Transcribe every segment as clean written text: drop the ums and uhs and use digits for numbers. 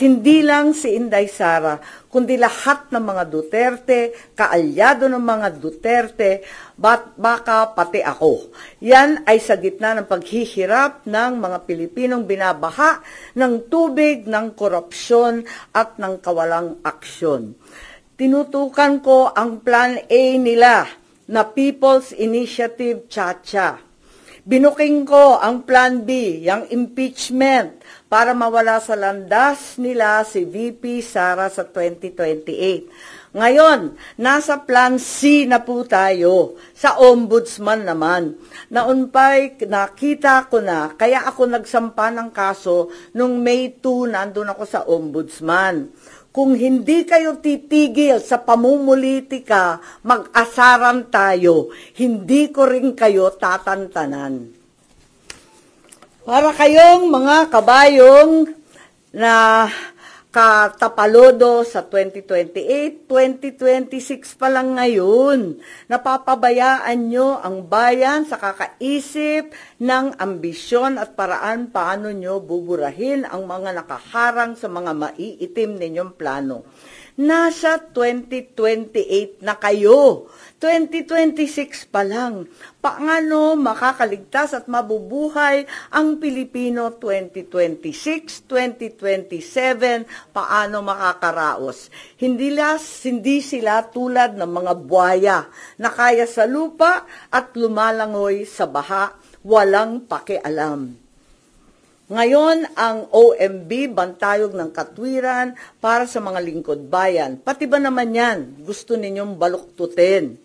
hindi lang si Inday Sara, kundi lahat ng mga Duterte, kaalyado ng mga Duterte, baka pati ako. Yan ay sa gitna ng paghihirap ng mga Pilipinong binabaha ng tubig, ng korupsyon at ng kawalang aksyon. Tinutukan ko ang Plan A nila na People's Initiative Chacha. Binuking ko ang Plan B, yung impeachment, para mawala sa landas nila si VP Sara sa 2028. Ngayon, nasa Plan C na po tayo, sa Ombudsman naman. Noon pa'y nakita ko na, kaya ako nagsampa ng kaso nung May 2, nandun ako sa Ombudsman. Kung hindi kayo titigil sa pamumulitika, mag-asaran tayo. Hindi ko rin kayo tatantanan. Para kayong mga kabayong na katapalodo sa 2028, 2026 pa lang ngayon. Napapabayaan nyo ang bayan sa kakaisip ng ambisyon at paraan paano nyo buburahin ang mga nakaharang sa mga maiitim ninyong plano. Nasa 2028 na kayo. 2026 pa lang. Paano makakaligtas at mabubuhay ang Pilipino 2026, 2027? Paano makakaraos? Hindi sila tulad ng mga buhaya na kaya sa lupa at lumalangoy sa baha, walang pakialam. Ngayon, ang OMB, Bantayog ng Katwiran, para sa mga lingkod bayan. Pati ba naman yan, gusto ninyong baluktutin?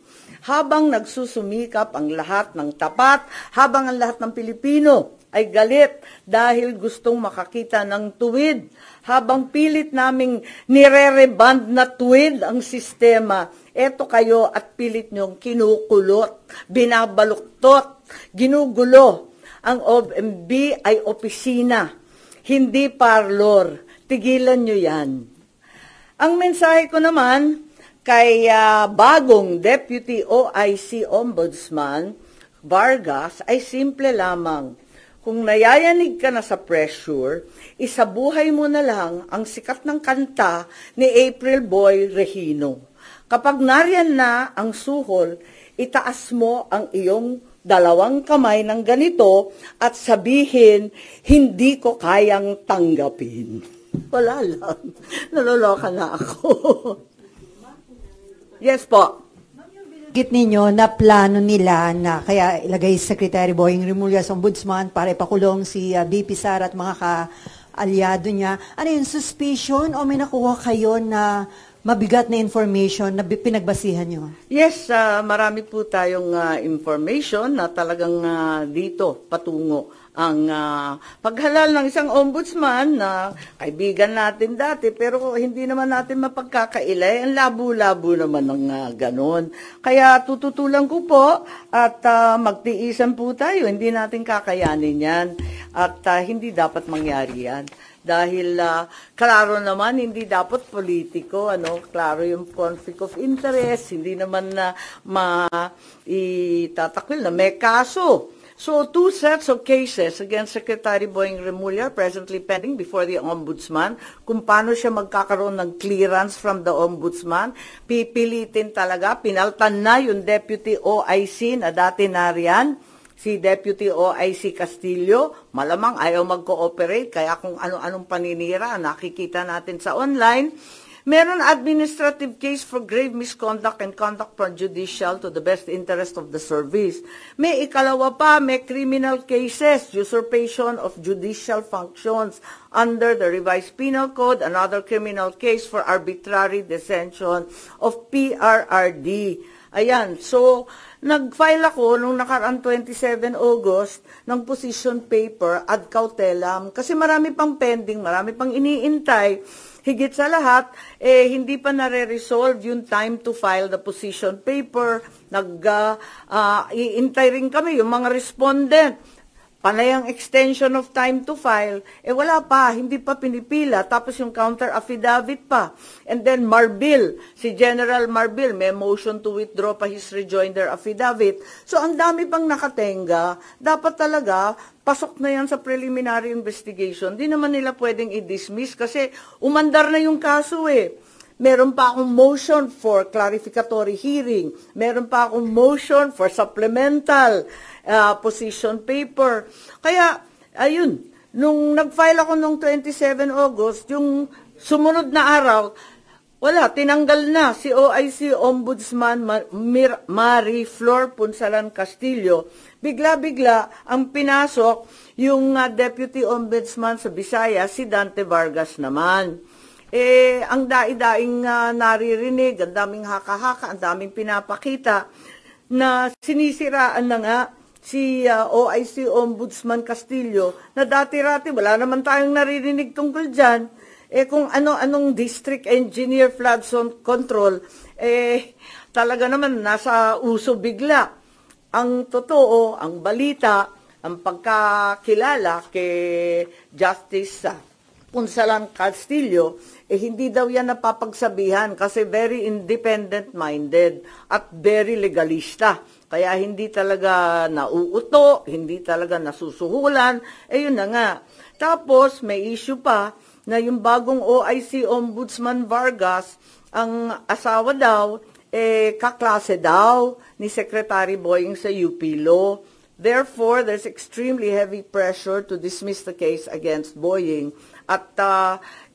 Habang nagsusumikap ang lahat ng tapat, habang ang lahat ng Pilipino ay galit dahil gustong makakita ng tuwid, habang pilit naming nire-reband na tuwid ang sistema, eto kayo at pilit nyong kinukulot, binabaluktot, ginugulo. Ang OMB ay opisina, hindi parlor. Tigilan nyo yan. Ang mensahe ko naman kay bagong Deputy OIC Ombudsman Vargas ay simple lamang. Kung nayayanig ka na sa pressure, isabuhay mo na lang ang sikat ng kanta ni April Boy Regino. Kapag nariyan na ang suhol, itaas mo ang iyong dalawang kamay ng ganito at sabihin, hindi ko kayang tanggapin. Wala lang. Naloloka na ako. Yes po. Git ninyo na plano nila na kaya ilagay Secretary Boying Remulla sa Ombudsman para ipakulong si VP Sara at mga ka-alyado niya. Ano yung suspicion o may nakuha kayo na mabigat na information na pinagbasihan nyo? Yes, marami po tayong information na talagang dito patungo ang paghalal ng isang ombudsman na kaibigan natin dati pero hindi naman natin mapagkakailay. Ang labo-labo naman ng ganon. Kaya tututulan ko po at magtiisan po tayo. Hindi natin kakayanin yan at hindi dapat mangyari yan. Dahil klaro naman, hindi dapat politiko, klaro yung conflict of interest, hindi naman na maitatakwil na may kaso. So, 2 sets of cases against Secretary Boying Remulla presently pending before the Ombudsman. Kung paano siya magkakaroon ng clearance from the Ombudsman, pipilitin talaga, pinaltan na yung Deputy OIC na dati nariyan, si Deputy OIC Castillo, malamang ayaw mag-cooperate, kaya kung ano-anong paninira nakikita natin sa online. Meron administrative case for grave misconduct and conduct prejudicial to the best interest of the service. May ikalawa pa, may criminal cases, usurpation of judicial functions under the revised penal code, another criminal case for arbitrary detention of PRRD. Ayan, so nag-file ako nung nakaraan 27 August ng position paper ad cautelam kasi marami pang pending, marami pang iniintay. Higit sa lahat, hindi pa nare-resolve yung time to file the position paper. Iintay rin kami yung mga respondent. panay ang extension of time to file, wala pa, hindi pa pinipila, tapos yung counter affidavit pa. And then Marbil, si General Marbil, may motion to withdraw pa his rejoinder affidavit. So ang dami pang nakatenga, dapat talaga, pasok na yan sa preliminary investigation. Di naman nila pwedeng i-dismiss kasi umandar na yung kaso Meron pa akong motion for clarificatory hearing. Meron pa akong motion for supplemental position paper. Kaya, ayun, nung nag-file ako nung 27 August, yung sumunod na araw, wala, tinanggal na si OIC Ombudsman Marie Flor Punsalan Castillo. Bigla-bigla ang pinasok yung Deputy Ombudsman sa Visayas, si Dante Vargas naman. Ang daing naririnig, ang daming haka-haka, ang daming pinapakita na sinisiraan na nga si OIC Ombudsman Castillo na dati-rati wala naman tayong naririnig tungkol dyan. Kung ano-anong district engineer flood zone control, talaga naman nasa uso bigla. Ang totoo, ang balita, ang pagkakilala kay Justice Punsalan Castillo, hindi daw yan napapagsabihan kasi very independent-minded at very legalista. Kaya hindi talaga nauuto, hindi talaga nasusuhulan, yun na nga. Tapos may issue pa na yung bagong OIC Ombudsman Vargas, ang asawa daw, kaklase daw ni Secretary Boying sa UP Law. Therefore, there's extremely heavy pressure to dismiss the case against Boying. At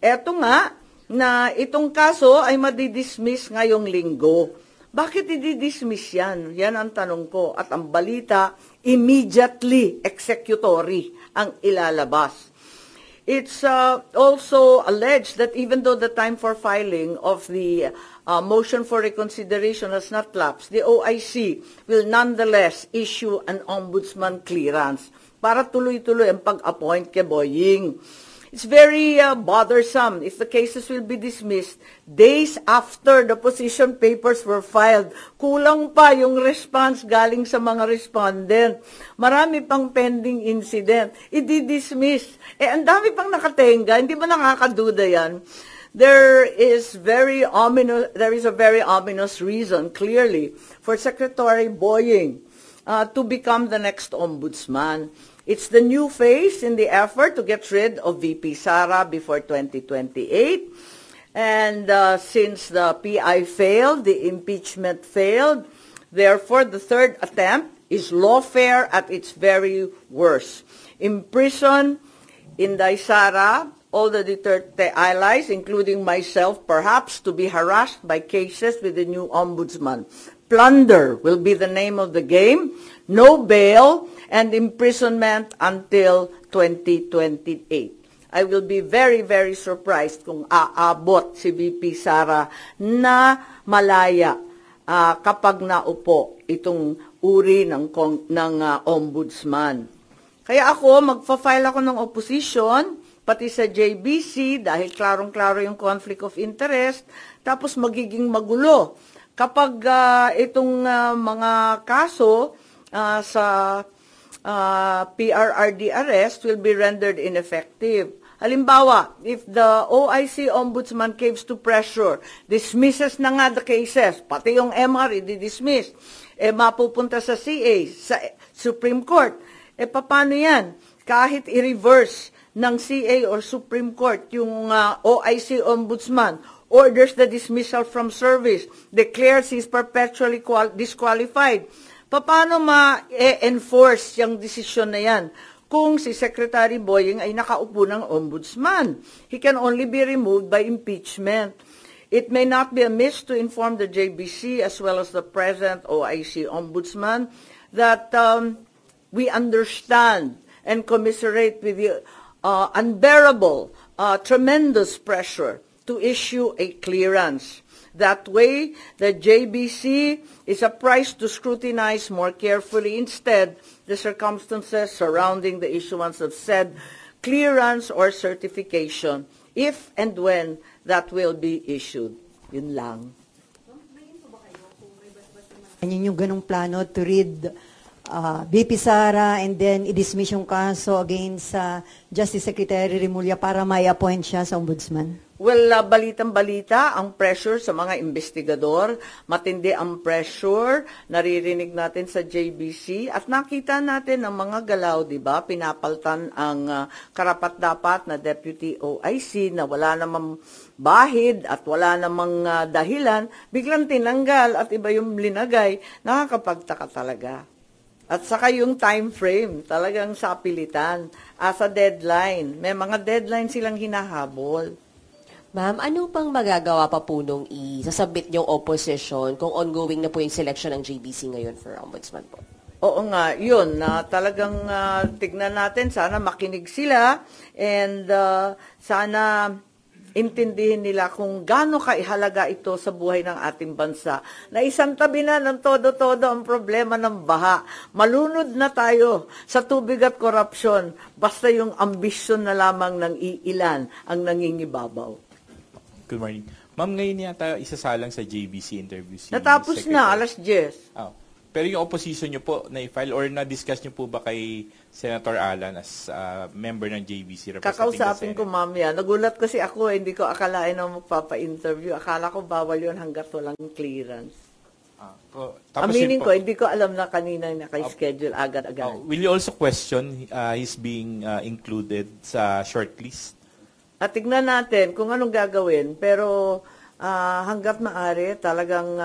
eto nga, na itong kaso ay madidismiss ngayong linggo. Bakit i-dismiss yan? Yan ang tanong ko. At ang balita, immediately executory ang ilalabas. It's also alleged that even though the time for filing of the motion for reconsideration has not lapsed, the OIC will nonetheless issue an ombudsman clearance para tuloy-tuloy ang pag-appoint kay Boying. It's very bothersome if the cases will be dismissed days after the position papers were filed. Kulang pa yung response galing sa mga respondent. Marami pang pending incident. I-dismiss. Ang dami pang nakatenga. Hindi ba nakakaduda yan? There is a very ominous reason, clearly, for Secretary Boying to become the next ombudsman. It's the new phase in the effort to get rid of VP Sara before 2028. And since the PI failed, the impeachment failed, therefore the third attempt is lawfare at its very worst. Imprison Inday Sara, all the Duterte allies, including myself, perhaps to be harassed by cases with the new ombudsman. Plunder will be the name of the game. No bail and imprisonment until 2028. I will be very, very surprised kung aabot si VP Sara na malaya kapag naupo itong uri ng ombudsman. Kaya ako, magfa-file ako ng opposition, pati sa JBC, dahil klarong-klaro yung conflict of interest, tapos magiging magulo. Kapag itong mga kaso sa PRRD arrest will be rendered ineffective. Halimbawa, if the OIC Ombudsman caves to pressure, dismisses na nga the cases, pati yung MR i-dismiss, mapupunta sa CA, sa Supreme Court, paano yan? Kahit i-reverse ng CA or Supreme Court yung OIC Ombudsman, orders the dismissal from service, declares he's perpetually disqualified. Paano ma-enforce yung desisyon na yan kung si Secretary Boying ay nakaupo ng ombudsman? He can only be removed by impeachment. It may not be amiss to inform the JBC as well as the present OIC ombudsman that we understand and commiserate with the unbearable, tremendous pressure to issue a clearance. That way, the JBC is apprised to scrutinize more carefully instead the circumstances surrounding the issuance of said clearance or certification, if and when that will be issued. Yun lang. Yan yung ganong plano to rid VP Sara and then i-dismiss yung kaso against Justice Secretary Remulla para may appoint siya sa ombudsman? Well, balitang-balita, ang pressure sa mga investigador, matindi ang pressure, naririnig natin sa JBC, at nakita natin ang mga galaw, di ba? Pinapaltan ang karapat-dapat na Deputy OIC na wala namang bahid at wala namang dahilan, biglang tinanggal at iba yung linagay, nakakapagtaka talaga. At saka yung time frame, talagang sapilitan, as a deadline. May mga deadline silang hinahabol. Ma'am, ano pang magagawa pa po nung isasabit yung opposition kung ongoing na po yung selection ng JBC ngayon for ombudsman po? Oo nga, yun, na talagang tignan natin, sana makinig sila and sana intindihin nila kung gaano kaihalaga ito sa buhay ng ating bansa. Na isang tabi na ng todo-todo ang problema ng baha. Malunod na tayo sa tubig at korupsyon, basta yung ambisyon na lamang ng iilan ang nangingibabaw. Good morning. Ma'am, ngayon yata isasalang sa JBC interview si Natapos Secretary. na, alas 10. Oh. Pero yung opposition nyo po, na-file or na-discuss nyo po ba kay Senator Alan as member ng JBC representing Kakausapin the ko Senate? mamaya. Nagulat kasi ako, hindi ko akalain na magpapa-interview. Akala ko bawal yun hanggat walang clearance. Tapos Aminin yun po, ko, hindi ko alam na kanina naka-schedule agad-agad. will you also question his being included sa shortlist? At tignan natin kung anong gagawin. Pero hanggat maaari, talagang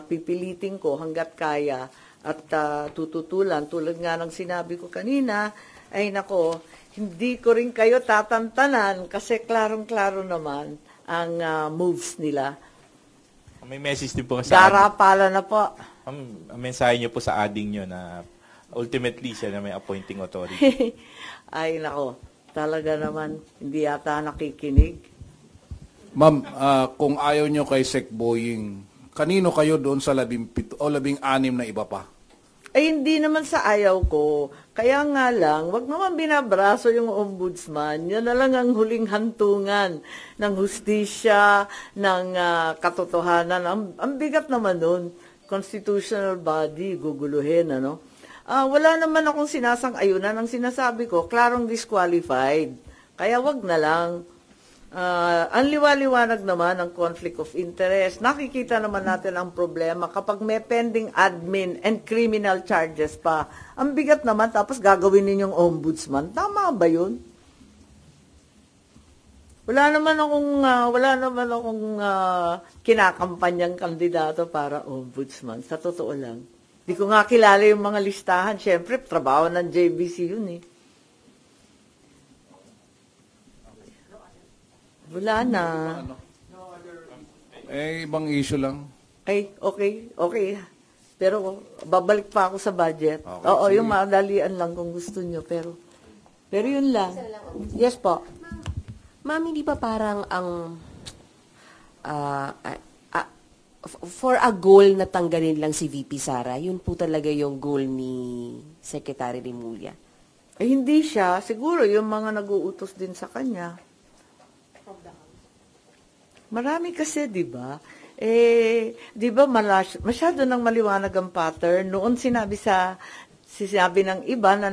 pipilitin ko hanggat kaya at tututulan. Tulad nga ng sinabi ko kanina, ay nako, hindi ko rin kayo tatantanan kasi klarong-klaro naman ang moves nila. May message din po sa Darapala na po. ang mensahe niyo po sa ading niyo na ultimately siya na may appointing authority. Ay nako, talaga naman hindi yata nakikinig. Ma'am, kung ayaw nyo kay Sec Boying, kanino kayo doon sa 17 o 16 na iba pa? Ay hindi naman sa ayaw ko. Kaya nga lang, wag naman binabraso yung ombudsman. Yan na lang ang huling hantungan ng hustisya, ng katotohanan. Ang bigat naman nun. Constitutional body, guguluhin, ano? Wala naman akong sinasang-ayunan. Ang sinasabi ko, klarong disqualified. Kaya wag na lang. Ang liwaliwanag naman ang conflict of interest. Nakikita naman natin ang problema kapag may pending admin and criminal charges pa. Ang bigat naman, tapos gagawin ninyong ombudsman. Tama ba yun? Wala naman akong kinakampanyang kandidato para ombudsman. Sa totoo lang. Di ko nga kilala yung mga listahan. Siyempre, trabaho ng JBC yun eh. Wala na. Ibang issue lang. Ay, okay. Pero babalik pa ako sa budget. Okay, Oo, sige. yung madalian lang kung gusto nyo. Pero yun lang. Yes po. Ma'am, hindi ba parang ang for a goal na tanggalin lang si VP Sara, yun po talaga yung goal ni Secretary Remulla? Eh, hindi siya. Siguro yung mga nag-uutos din sa kanya. Marami kasi, di ba? Di ba masyado nang maliwanag ang pattern. Noon sinabi ng iba na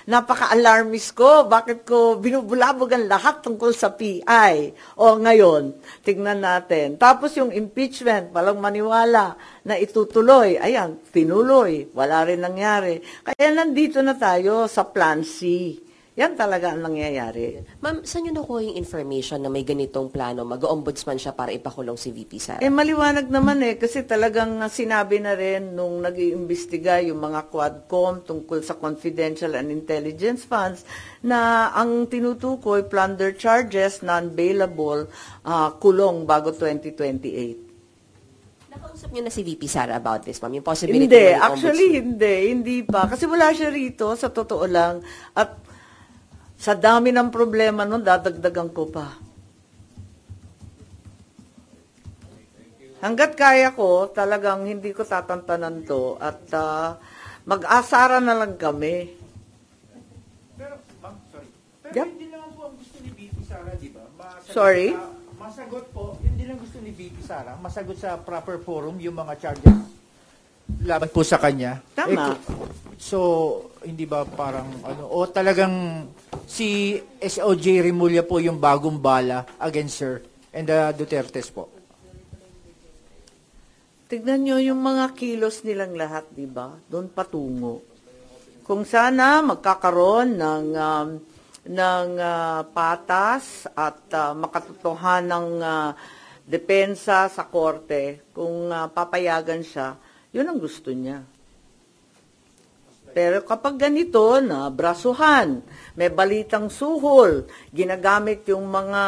napaka-alarmist ko. Bakit ko binubulabog ang lahat tungkol sa PI? O ngayon, tignan natin. Tapos yung impeachment, walang maniwala na itutuloy. Ayan, tinuloy. Wala rin nangyari. Kaya nandito na tayo sa Plan C. Yan talaga ang nangyayari. Ma'am, saan nyo nakuha yung information na may ganitong plano? Mag-ombudsman siya para ipakulong si VP Sara? Maliwanag naman kasi talagang sinabi na rin nung nag-iimbestiga yung mga Quadcom tungkol sa confidential and intelligence funds na ang tinutukoy, plunder charges, non-bailable, kulong bago 2028. Nakausap nyo na si VP Sara about this, ma'am? Yung possibility na yung Hindi pa. Kasi wala siya rito, sa totoo lang. At sa dami ng problema nun, dadagdagan ko pa. Hanggat kaya ko, talagang hindi ko tatantanan to at mag-asara na lang kami. Pero, ma'am, sorry. Pero Yep. hindi naman po ang gusto ni VP Sara, di ba? Sorry? Masagot po, hindi lang gusto ni VP Sara, masagot sa proper forum yung mga charges laban po sa kanya. Tama. So, hindi ba parang o talagang si SOJ Remulla po yung bagong bala against her and the Dutertes po? Tignan nyo yung mga kilos nilang lahat, di ba? Doon patungo. Kung sana magkakaroon ng patas at makatotohanang depensa sa korte, kung papayagan siya, yun ang gusto niya. Pero kapag ganito na brasuhan, may balitang suhol, ginagamit yung mga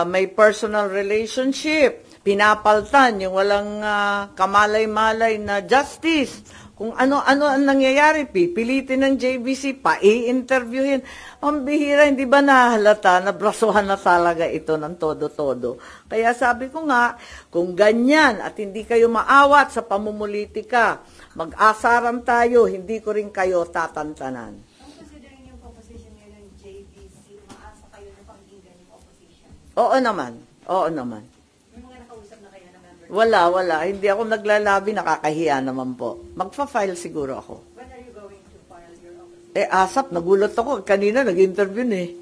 may personal relationship, pinapaltan yung walang kamalay-malay na justice, kung ano-ano ang nangyayari, pipilitin ng JBC, pa-i-interviewin. Ang bihira, hindi ba nahalata na brasuhan na talaga ito ng todo-todo? Kaya sabi ko nga, kung ganyan at hindi kayo maawat sa pamumulitika, mag-asaran tayo, hindi ko rin kayo tatantanan. Considering yung composition ngayon ng JBC, maasa kayo na pakinggan yung opposition? Oo naman. Oo naman. Yung mga nakausap na kayo na member? Wala. Hindi ako naglalabi, nakakahiya naman po. Magpa-file siguro ako. When are you going to file your opposition? Asap, nagulat ako. Kanina nag-interview na eh.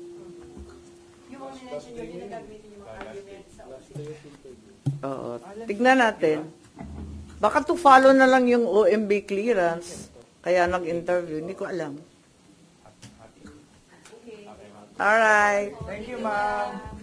Yung mga mention nyo, hindi na gagamitin yung mga arguments sa opposition. Oo. Tignan natin. Baka to follow na lang yung OMB clearance. Kaya nag-interview. Hindi ko alam. Alright. Thank you, ma'am.